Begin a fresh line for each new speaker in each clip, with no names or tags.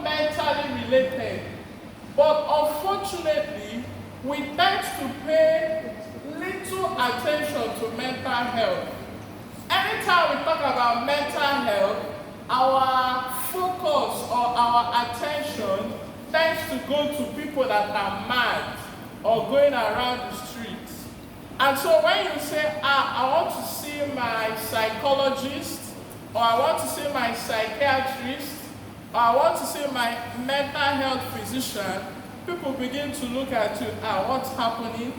mentally related. But unfortunately, we tend to pay little attention to mental health. Anytime we talk about mental health, our focus or our attention tends to go to people that are mad or going around the streets. And so when you say, I want to see my psychologist, or I want to see my psychiatrist, or I want to see my mental health physician, people begin to look at you, what's happening?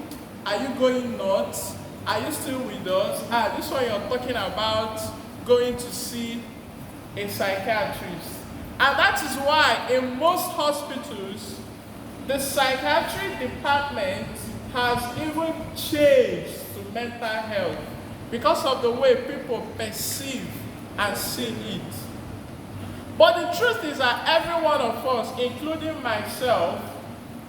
Are you going nuts? Are you still with us? This is what you're talking about, going to see a psychiatrist. And that is why in most hospitals, the psychiatry department has even changed to mental health because of the way people perceive and see it. But the truth is that every one of us, including myself,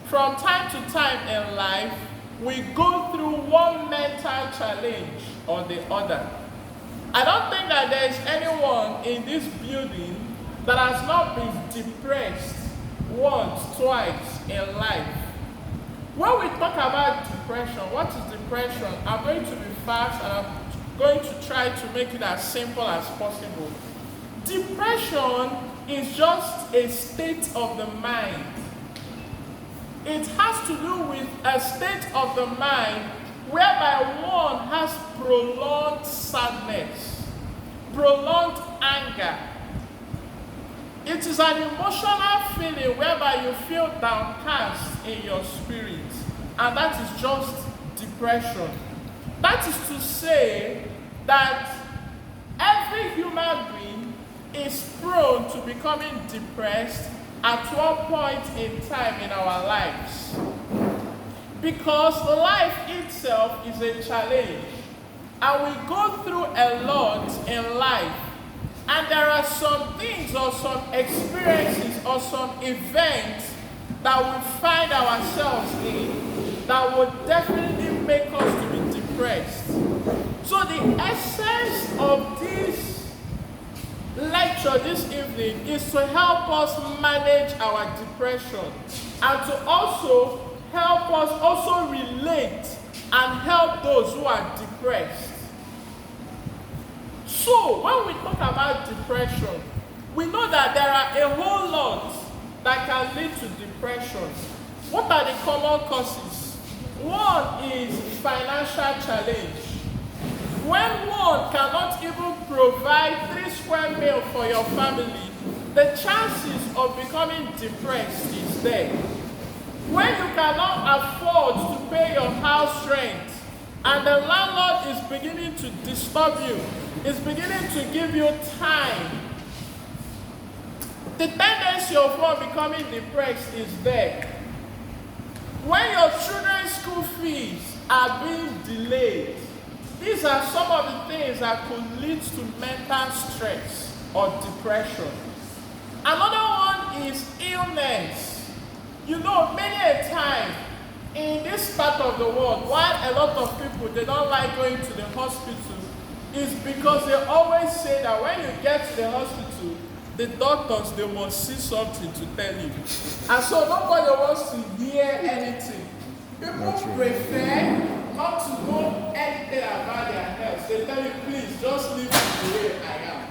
from time to time in life, we go through one mental challenge or the other. I don't think that there is anyone in this building that has not been depressed once, twice in life. When we talk about depression, what is depression? I'm going to be fast and I'm going to try to make it as simple as possible. Depression is just a state of the mind. It has to do with a state of the mind whereby one has prolonged sadness, prolonged anger. It is an emotional feeling whereby you feel downcast in your spirit, and that is just depression. That is to say that every human being is prone to becoming depressed at one point in time in our lives. Because life itself is a challenge, and we go through a lot in life, and there are some things or some experiences or some events that we find ourselves in that would definitely make us to be depressed. So the essence of this lecture this evening is to help us manage our depression and to also help us also relate and help those who are depressed. So when we talk about depression, we know that there are a whole lot that can lead to depression. What are the common causes? One is financial challenge. When one cannot even provide 3 square meals for your family, the chances of becoming depressed is there. When you cannot afford to pay your house rent, and the landlord is beginning to disturb you, is beginning to give you time, the tendency of one becoming depressed is there. When your children's school fees are being delayed, these are some of the things that could lead to mental stress or depression. Another one is illness. You know, many a time in this part of the world, why a lot of people, they don't like going to the hospital, is because they always say that when you get to the hospital, the doctors, they must see something to tell you. And so nobody wants to hear anything. People prefer not to know anything about their health. They tell you, please, just leave it the way I am.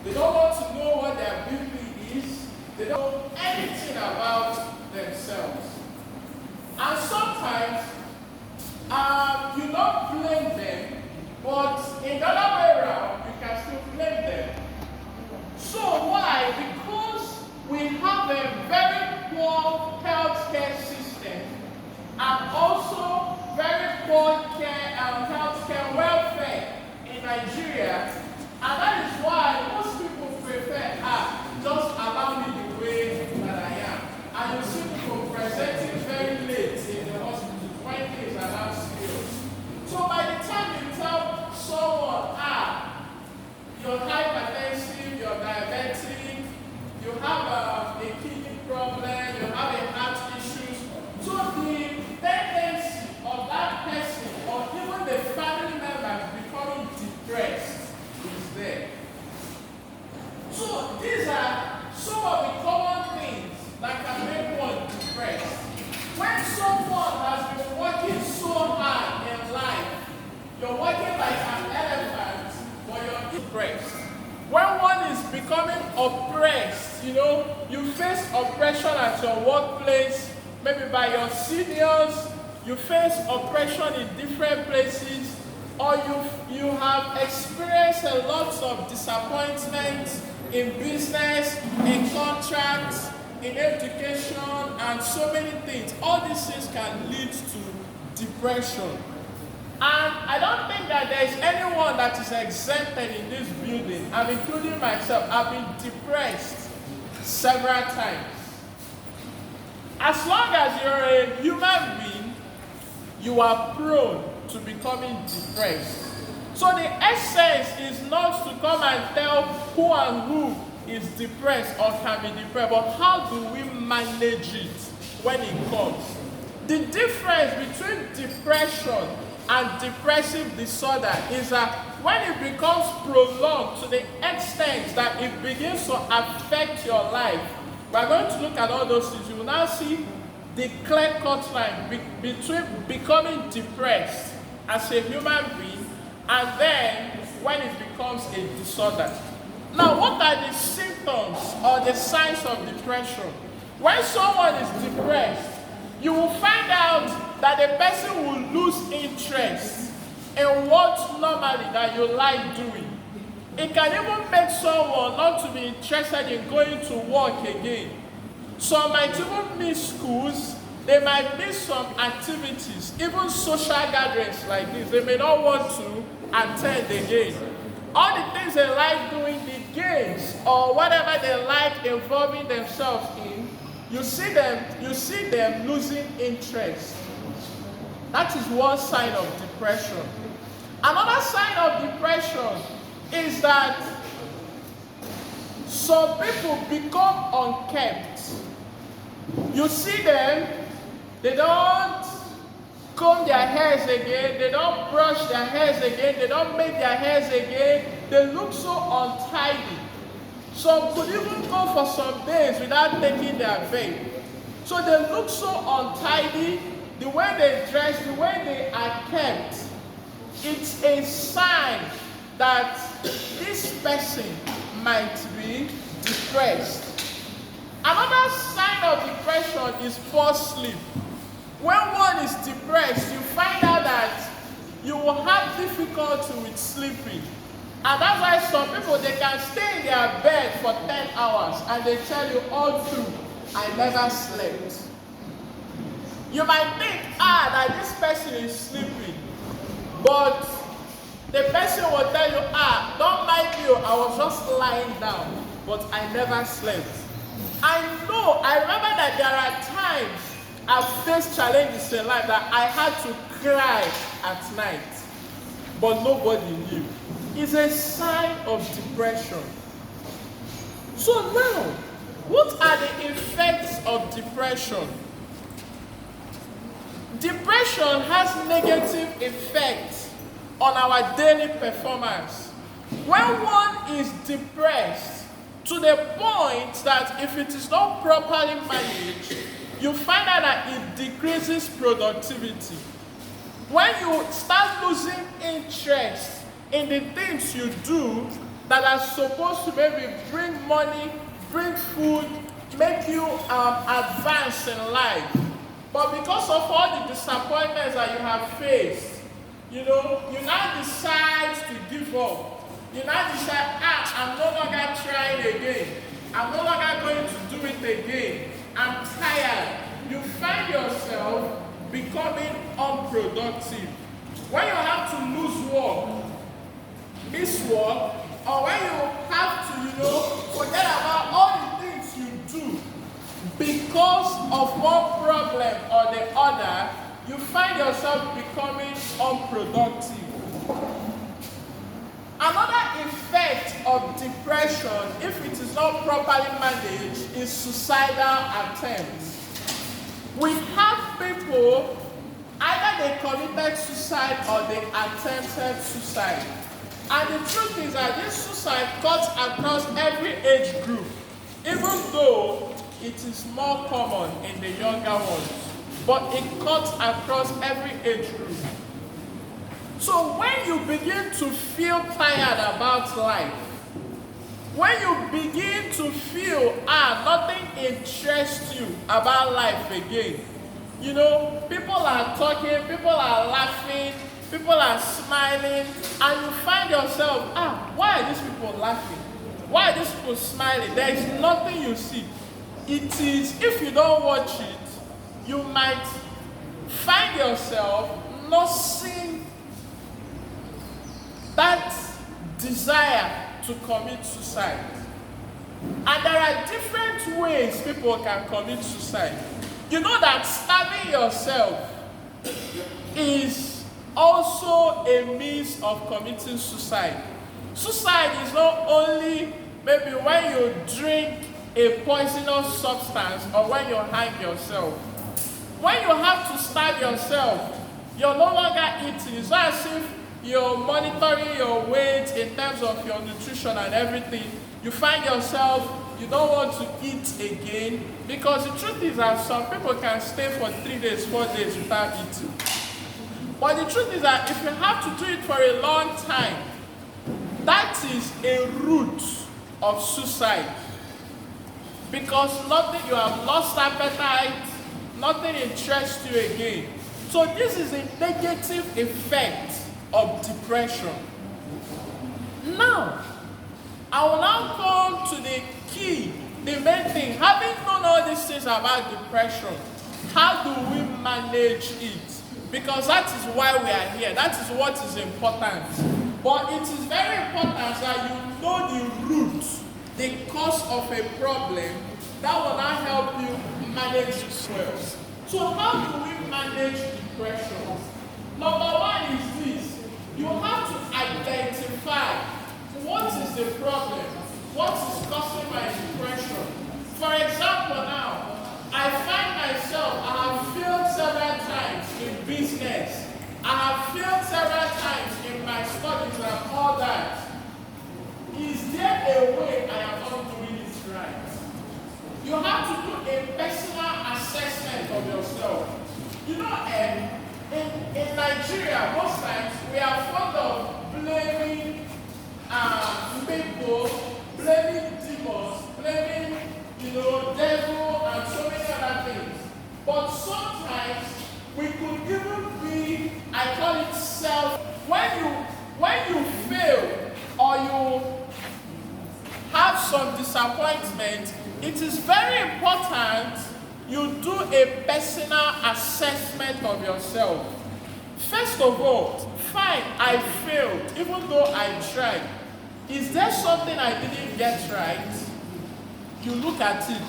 They don't want to know what their BP is. They don't know anything about themselves. And sometimes, you don't blame them, but in the other way around, you can still blame them. So why? Because we have a very poor healthcare system and also very poor healthcare welfare in Nigeria, and that is why most people prefer, just allow me the way that I am. And you see people presenting very late in the hospital when things are not serious. So by the time you tell someone, you're hypertensive, you're diabetic, you have a kidney problem, you have a heart issues, so the tendency you face oppression at your workplace, maybe by your seniors, you face oppression in different places, or you have experienced a lot of disappointment in business, in contracts, in education, and so many things. All these things can lead to depression. And I don't think that there is anyone that is exempted in this building. I'm including myself. I've been depressed several times. As long as you're a human being, you are prone to becoming depressed. So the essence is not to come and tell who and who is depressed or can be depressed, but how do we manage it when it comes? The difference between depression and depressive disorder is that when it becomes prolonged to the extent that it begins to affect your life, we're going to look at all those things. You will now see the clear-cut line between becoming depressed as a human being and then when it becomes a disorder. Now, what are the symptoms or the signs of depression? When someone is depressed, you will find out that the person will lose interest in what normally that you like doing. It can even make someone not to be interested in going to work again. Some might even miss schools, they might miss some activities, even social gatherings like this. They may not want to attend again. All the things they like doing, the games or whatever they like involving themselves in, you see them losing interest. That is one sign of depression. Another sign of depression is that some people become unkept. You see them, they don't comb their hairs again, they don't brush their hairs again, they don't make their hairs again, they look so untidy. Some could even go for some days without taking their bath. So they look so untidy, the way they dress, the way they are kept. It's a sign that this person might be depressed. Another sign of depression is poor sleep. When one is depressed, you find out that you will have difficulty with sleeping. And that's why some people, they can stay in their bed for 10 hours and they tell you all through, I never slept. You might think, that this person is sleeping. But the person will tell you, don't mind you, I was just lying down, but I never slept. I remember that there are times I've faced challenges in life that I had to cry at night, but nobody knew. It's a sign of depression. So now, what are the effects of depression? Depression has negative effects on our daily performance. When one is depressed to the point that if it is not properly managed, you find out that it decreases productivity. When you start losing interest in the things you do that are supposed to maybe bring money, bring food, make you advance in life, but because of all the disappointments that you have faced, you now decide to give up. You now decide, I'm no longer trying again. I'm no longer going to do it again. I'm tired. You find yourself becoming unproductive. When you have to lose work, miss work, or when you have to, forget about all the things you do because of one problem or the other, you find yourself becoming unproductive. Another effect of depression, if it is not properly managed, is suicidal attempts. We have people, either they committed suicide or they attempted suicide. And the truth is that this suicide cuts across every age group, even though it is more common in the younger ones. But it cuts across every age group. So when you begin to feel tired about life, When you begin to feel, nothing interests you about life again. You know, people are talking, people are laughing, people are smiling, and you find yourself, why are these people laughing? Why are these people smiling? There is nothing you see. It is, if you don't watch it, you might find yourself not seeing that desire to commit suicide. And there are different ways people can commit suicide. You know that starving yourself is also a means of committing suicide. Suicide is not only maybe when you drink a poisonous substance or when you hang yourself. When you have to starve yourself, you're no longer eating. It's not as if you're monitoring your weight in terms of your nutrition and everything. You find yourself, you don't want to eat again, because the truth is that some people can stay for 3 days, 4 days without eating. But the truth is that if you have to do it for a long time, that is a root of suicide. Because you have lost appetite, nothing interests you again. So this is a negative effect of depression. Now, I will now come to the key, the main thing. Having known all these things about depression, how do we manage it? Because that is why we are here. That is what is important. But it is very important that you know the root, the cause of a problem that will not help you manage it well. So how do we manage depression? Number one is this. You have to identify what is the problem, what is causing my depression. For example now, I find myself, I have failed several times in business. I have failed several times in my studies and all that. Is there a way I am not doing it right? You have to do a personal assessment of yourself. You know, in Nigeria, most times we are fond of blaming people, blaming demons, blaming, devil and so many other things. But sometimes we could even be, I call it self. When you fail or you have some disappointment, it is very important you do a personal assessment of yourself. First of all, fine, I failed, even though I tried. Is there something I didn't get right? You look at it.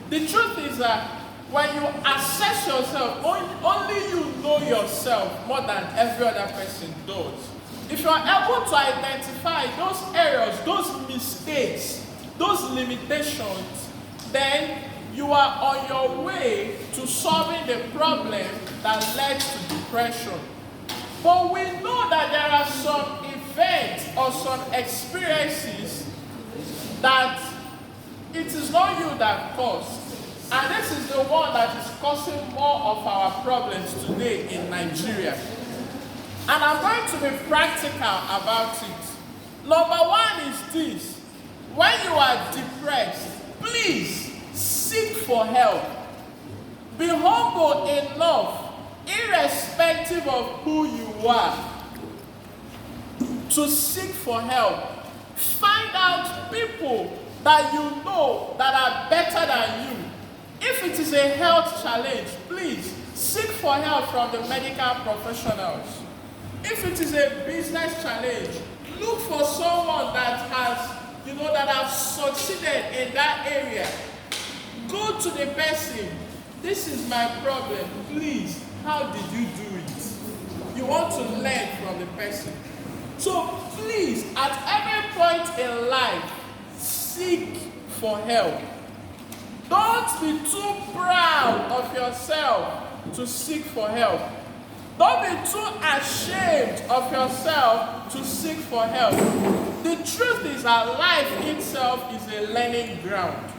The truth is that when you assess yourself, only you know yourself more than every other person does. If you are able to identify those errors, those mistakes, those limitations, then you are on your way to solving the problem that led to depression. But we know that there are some events or some experiences that it is not you that caused. And this is the one that is causing more of our problems today in Nigeria. And I'm going to be practical about it. Number one is this. When you are depressed, please seek for help. Be humble enough, irrespective of who you are, to seek for help. Find out people that you know that are better than you. If it is a health challenge, please seek for help from the medical professionals. If it is a business challenge, look for someone that has, that has succeeded in that area. Go to the person. This is my problem. Please, how did you do it? You want to learn from the person. So please, at every point in life, seek for help. Don't be too proud of yourself to seek for help. Don't be too ashamed of yourself to seek for help. The truth is that life itself is a learning ground.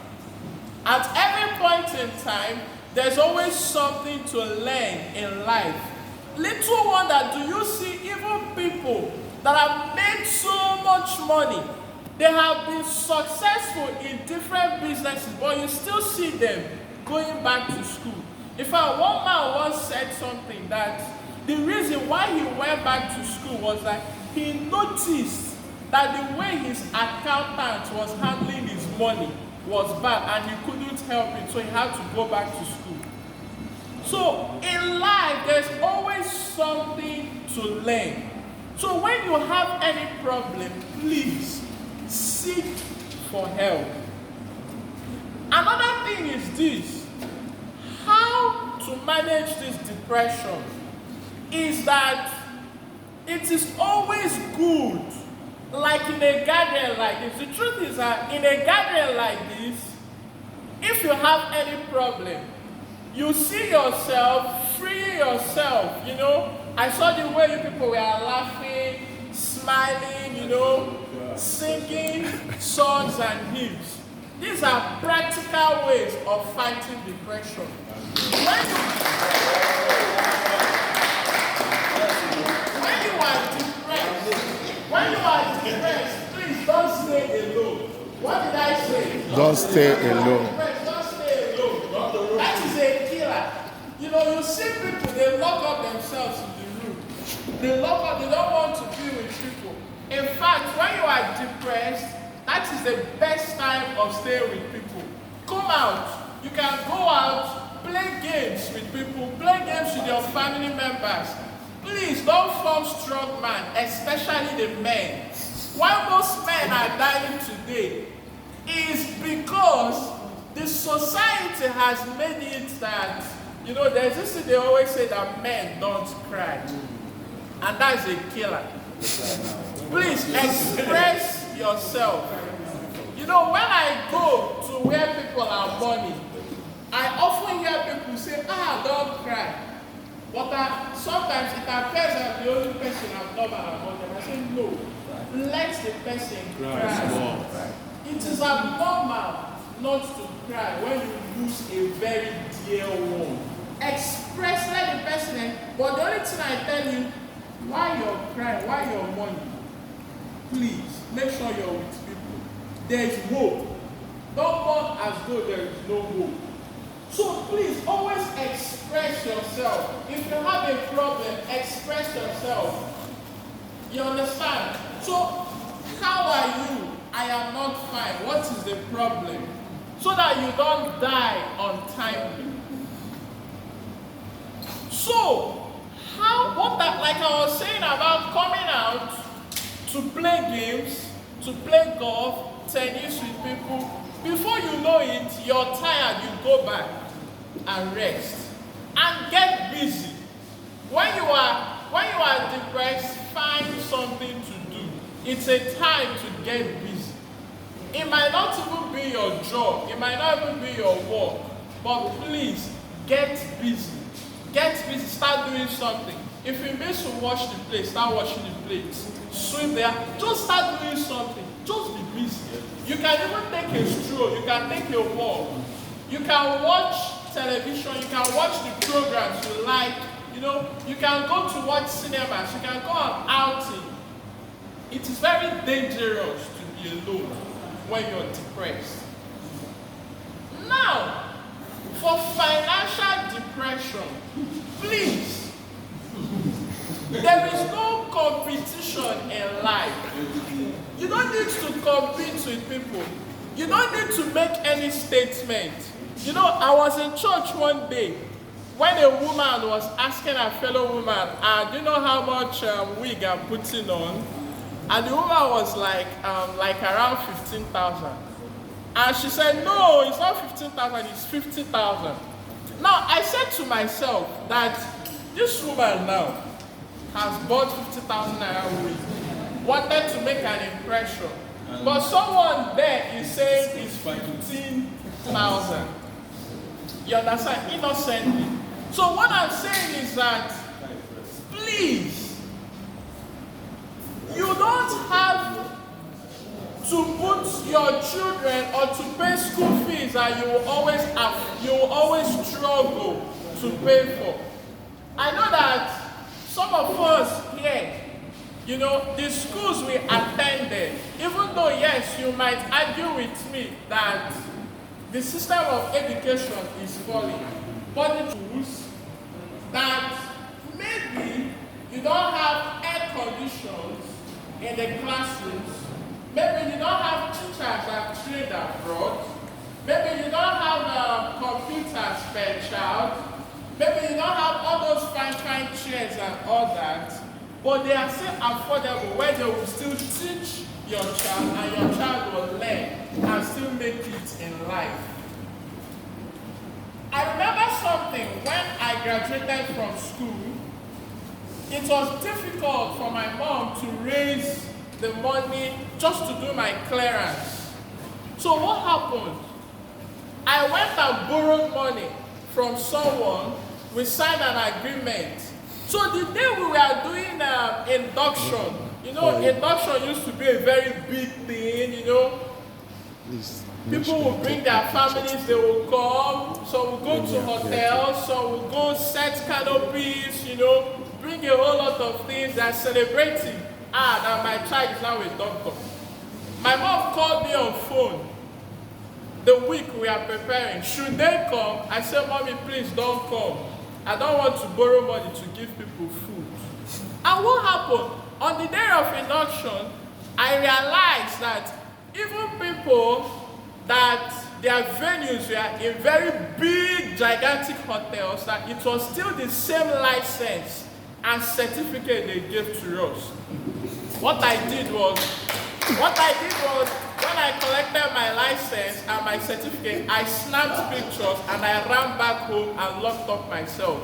At every point in time, there's always something to learn in life. Little wonder do you see even people that have made so much money, They have been successful in different businesses, but you still see them going back to school. In fact, one man once said something that the reason why he went back to school was that he noticed that the way his accountant was handling his money was bad and he couldn't help it, so he had to go back to school. So in life, there's always something to learn. So when you have any problem, please seek for help. Another thing is this: how to manage this depression is that it is always good, like in a gathering like this. The truth is that in a gathering like this, if you have any problem, you see yourself, free yourself, I saw the way you people were laughing, smiling, singing songs and hymns. These are practical ways of fighting depression. When you are depressed, please don't stay alone. What did I say?
Don't stay alone.
Don't stay alone. That is a killer. You see people, they lock up themselves in the room. They lock up, they don't want to be with people. In fact, when you are depressed, that is the best time of staying with people. Come out. You can go out, play games with people, play games with your family members. Please don't form strong man, especially the men. Why most men are dying today is because the society has made it that, there's this thing they always say that men don't cry. And that is a killer. Please express yourself. When I go to where people are mourning, I often hear people say, don't cry. But sometimes it appears that the only person abnormal among them. I say, no, let the person cry. It is abnormal not to cry when you lose a very dear one. Express, let the person, but the only thing I tell you, why you're crying, why you're mourning, please, make sure you're with people. There is hope. Don't mourn as though there is no hope. So please, always express yourself. If you have a problem, express yourself. You understand? So, how are you? I am not fine. What is the problem? So that you don't die untimely. So, like I was saying about coming out to play games, to play golf, tennis with people, before you know it, you're tired, you go back and rest. And get busy. When you are depressed, find something to do. It's a time to get busy. It might not even be your job, it might not even be your work, but please get busy. Get busy, start doing something. If you miss to wash the plate, start washing the plates. Swim there, just start doing something. Just be busy. You can even take a stroll, you can take a walk. You can watch television, you can watch the programs you like. You can go to watch cinemas, you can go on outing. It is very dangerous to be alone when you're depressed. Now, for financial depression, please, there is no competition in life. You don't need to compete with people. You don't need to make any statement. I was in church one day when a woman was asking a fellow woman, do you know how much wig I'm putting on? And the woman was like around 15,000. And she said, no, it's not 15,000, it's 50,000. Now, I said to myself that this woman now has bought 50,000 naira wig, wanted to make an impression. But someone there is saying it's 15,000. You understand? Innocently. So what I'm saying is that, please, you don't have to put your children or to pay school fees that you will always struggle to pay for. I know that some of us here, You know, the schools we attended, even though, yes, you might argue with me that the system of education is falling, but the schools that maybe you don't have air conditions in the classrooms, maybe you don't have teachers that trained abroad, maybe you don't have computers per child, maybe you don't have all those fine chairs and all that, but they are still affordable where they will still teach your child and your child will learn and still make it in life. I remember something when I graduated from school. It was difficult for my mom to raise the money just to do my clearance. So what happened? I went and borrowed money from someone. We signed an agreement. So the day we were doing induction, you know, induction used to be a very big thing, you know. People will bring their families, they will come, some will go to hotels, some will go set canopies, you know, bring a whole lot of things. They are celebrating. That my child is now a doctor. My mom called me on phone the week we are preparing. Should they come? I said, Mommy, please don't come. I don't want to borrow money to give people food. And what happened? On the day of induction, I realized that even people that their venues were in very big, gigantic hotels, that it was still the same license and certificate they gave to us. What I did was, when I collected my license and my certificate, I snapped pictures and I ran back home and locked up myself.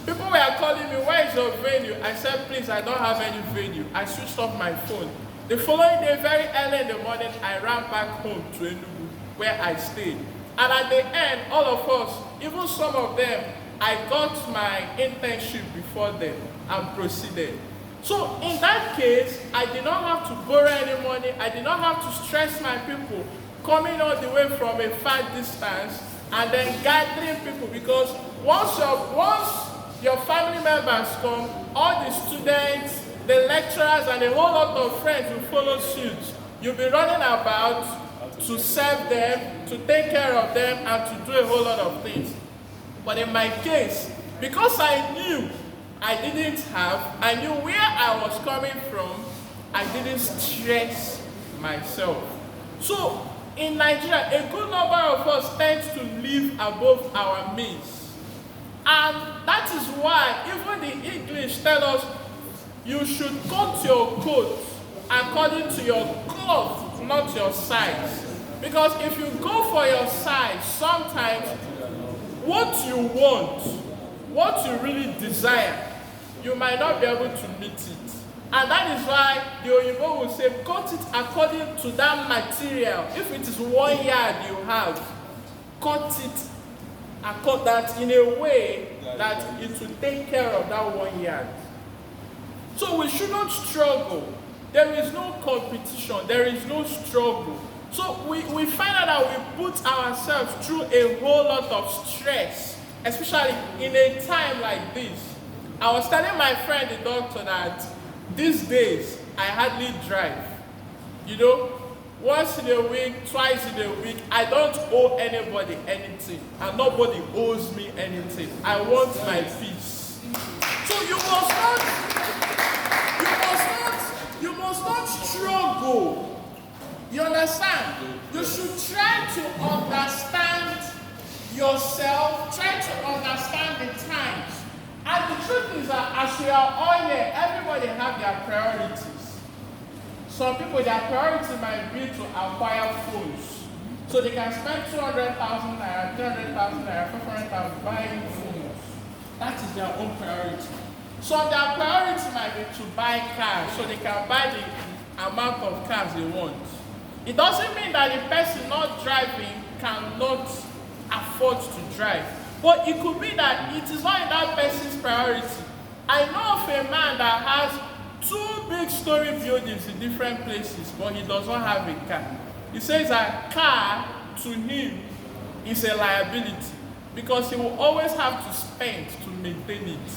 People were calling me, where is your venue? I said, please, I don't have any venue. I switched off my phone. The following day, very early in the morning, I ran back home to Enugu, where I stayed. And at the end, all of us, even some of them, I got my internship before them and proceeded. So in that case, I did not have to borrow any money. I did not have to stress my people coming all the way from a far distance and then gathering people, because once your family members come, all the students, the lecturers, and a whole lot of friends will follow suit. You'll be running about to serve them, to take care of them, and to do a whole lot of things. But in my case, because I knew I knew where I was coming from, I didn't stress myself. So in Nigeria, a good number of us tend to live above our means. And that is why even the English tell us you should cut your coat according to your cloth, not your size. Because if you go for your size, sometimes what you want, what you really desire, you might not be able to meet it. And that is why the Oyibo will say, cut it according to that material. If it is 1 yard you have, cut it and cut that in a way that it will take care of that 1 yard. So we should not struggle. There is no competition. There is no struggle. So we find out that we put ourselves through a whole lot of stress, especially in a time like this. I was telling my friend, the doctor, that these days I hardly drive. You know, once in a week, twice in a week, I don't owe anybody anything, and nobody owes me anything. I want my peace. So you must not struggle. You understand? You should try to understand yourself, try to understand the times. And the truth is that as we are all here, everybody have their priorities. Some people, their priority might be to acquire phones. So they can spend 200,000 naira, 300,000 naira, 500,000 buying phones. That is their own priority. So their priority might be to buy cars, so they can buy the amount of cars they want. It doesn't mean that the person not driving cannot afford to drive. But it could be that it is not in that person's priority. I know of a man that has 2 big-story buildings in different places, but he does not have a car. He says that car, to him, is a liability because he will always have to spend to maintain it.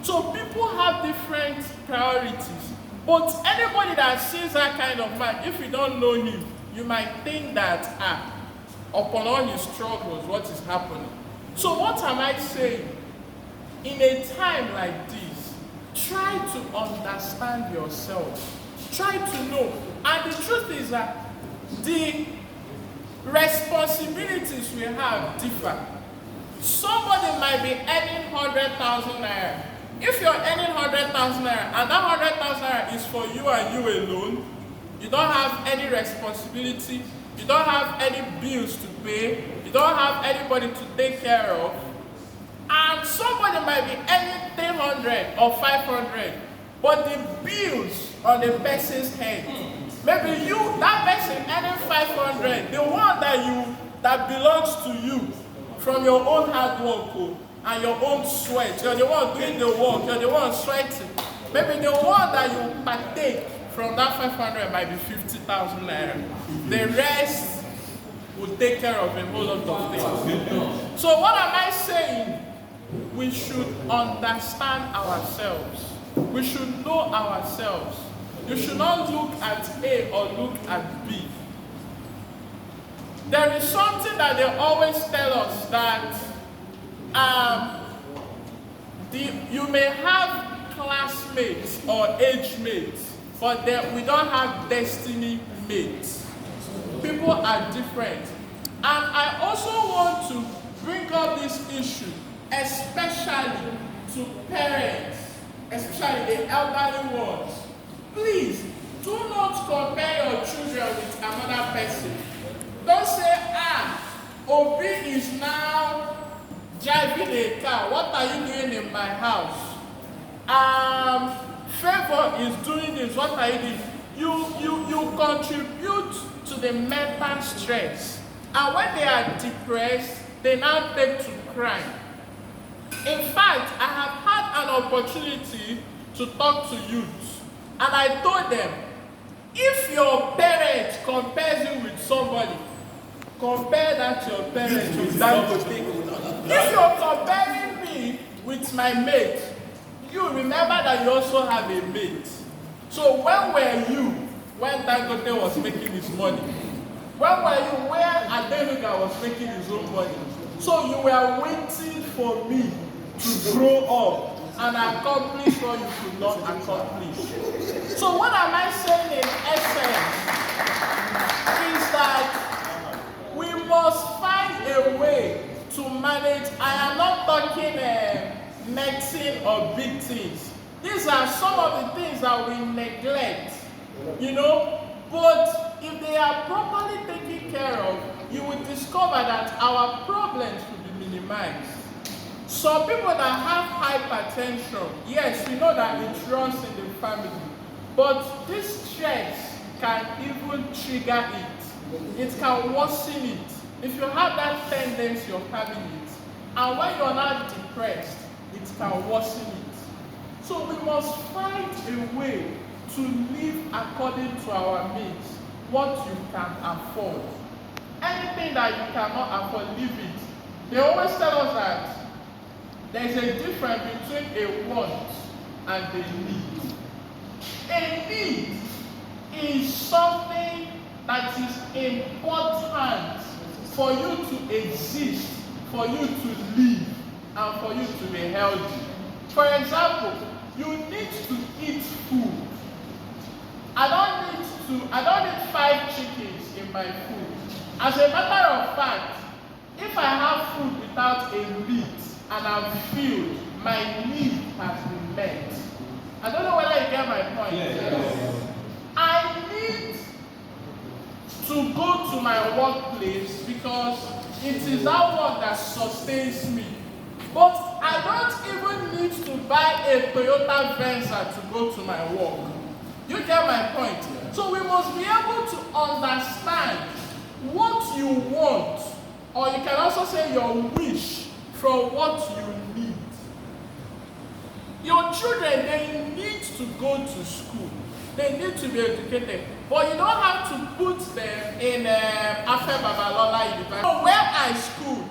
So people have different priorities. But anybody that sees that kind of man, if you don't know him, you might think that, upon all his struggles, what is happening? So what am I saying? In a time like this, try to understand yourself. Try to know. And the truth is that the responsibilities we have differ. Somebody might be earning 100,000 naira. If you're earning 100,000 naira and that 100,000 naira is for you and you alone, you don't have any responsibility, you don't have any bills to pay, you don't have anybody to take care of, and somebody might be earning 300 or 500, but the bills on the person's head. Maybe you, that person earning 500, the one that belongs to you from your own hard work and your own sweat. You're the one doing the work, you're the one sweating. Maybe the one that you partake from that 500 might be 50,000 naira. The rest will take care of a whole lot of things. So what am I saying? We should understand ourselves. We should know ourselves. You should not look at A or look at B. There is something that they always tell us that you may have classmates or age mates, but we don't have destiny mates. People are different. And I also want to bring up this issue, especially to parents, especially the elderly ones. Please, do not compare your children with another person. Don't say, Obi is now driving a car. What are you doing in my house? Favor is doing this. What are you doing? You contribute to the mental stress. And when they are depressed, they now take to crime. In fact, I have had an opportunity to talk to youth. And I told them, if your parent compares you with somebody, compare that your parent with that. If you're comparing me with my mate, you remember that you also have a mate. So when were you when Dangote was making his money? When were you where Adenuga was making his own money? So you were waiting for me to grow up and accomplish what you could not accomplish. So what am I saying in essence is that we must find a way to manage. I am not talking medicine or big things. These are some of the things that we neglect, but if they are properly taken care of, you will discover that our problems will be minimized. Some people that have hypertension, yes, we know that it runs in the family, but this stress can even trigger it. It can worsen it. If you have that tendency of having it, and when you're not depressed, it can worsen it. So we must find a way to live according to our means, what you can afford. Anything that you cannot afford, leave it. They always tell us that there's a difference between a want and a need. A need is something that is important for you to exist, for you to live, and for you to be healthy. For example, you need to eat food. I don't need 5 chickens in my food. As a matter of fact, if I have food without a meat and I'm filled, my need has been met. I don't know whether you get my point. Yes. I need to go to my workplace because it is that work that sustains me. But I don't even need to buy a Toyota Venza to go to my work. You get my point? So we must be able to understand what you want, or you can also say your wish from what you need. Your children, they need to go to school. They need to be educated. But you don't have to put them in Afe Babalola University. So where I schooled,